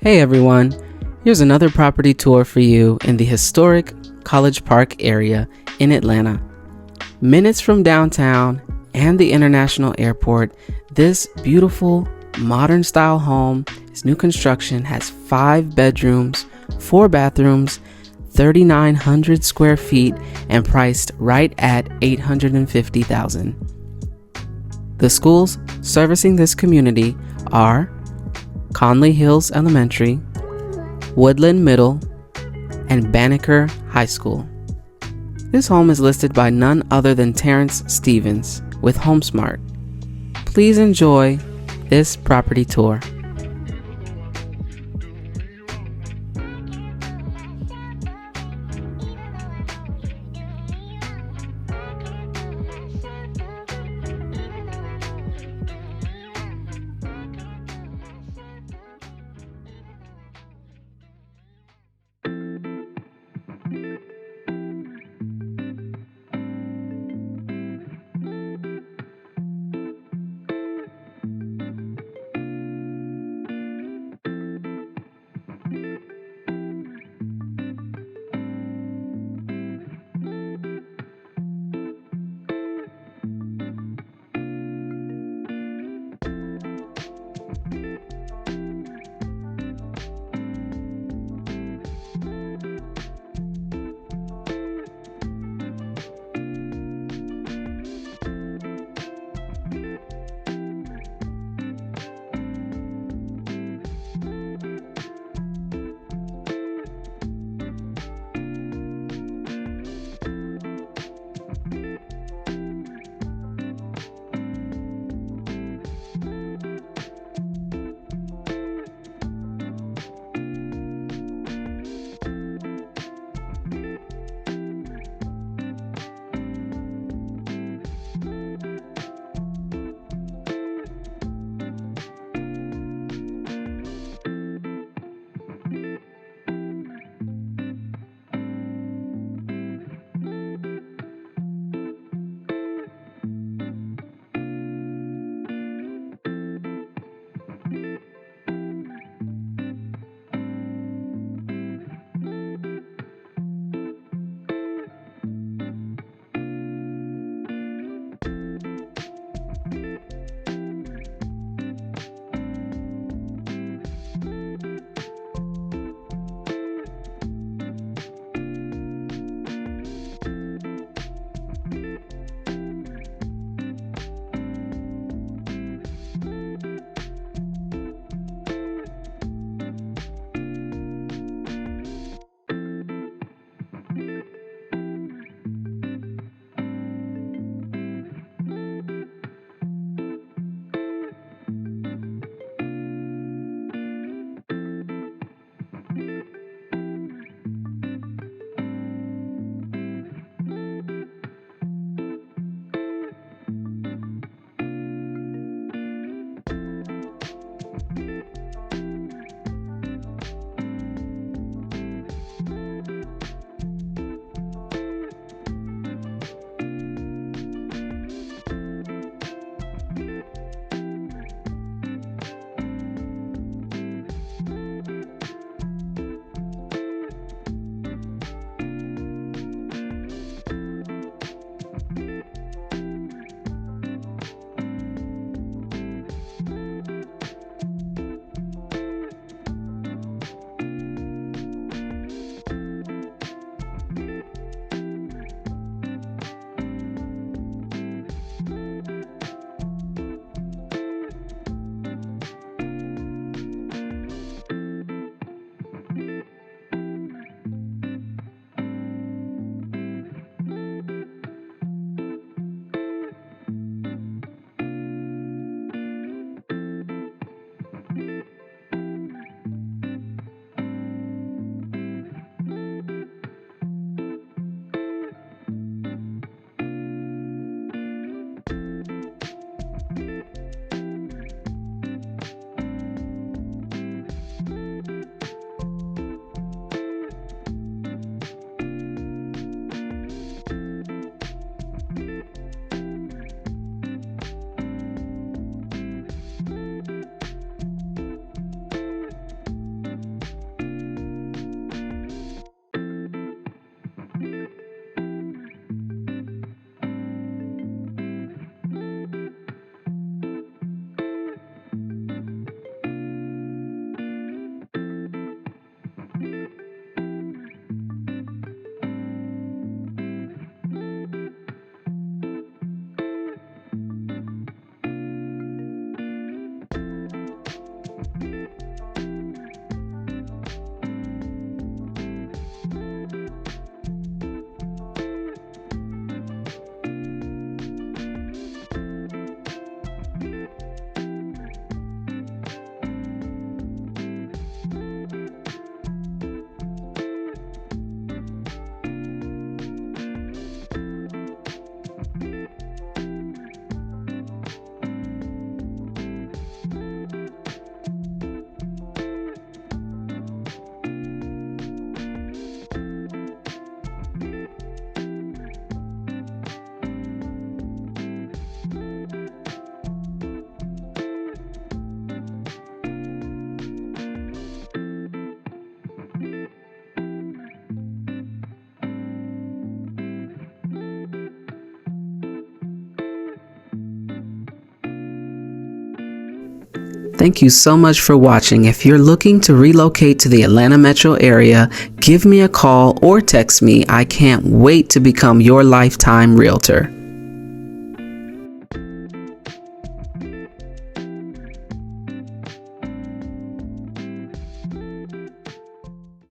Hey everyone, here's another property tour for you in the historic College Park area in Atlanta. Minutes from downtown and the international airport, this beautiful modern style home is new construction, has 5 bedrooms, 4 bathrooms, 3,900 square feet, and priced right at $850,000. The schools servicing this community are Conley Hills Elementary, Woodland Middle, and Banneker High School. This home is listed by none other than Terrence Stevens with HomeSmart. Please enjoy this property tour. Thank you so much for watching. If you're looking to relocate to the Atlanta metro area, give me a call or text me. I can't wait to become your lifetime realtor.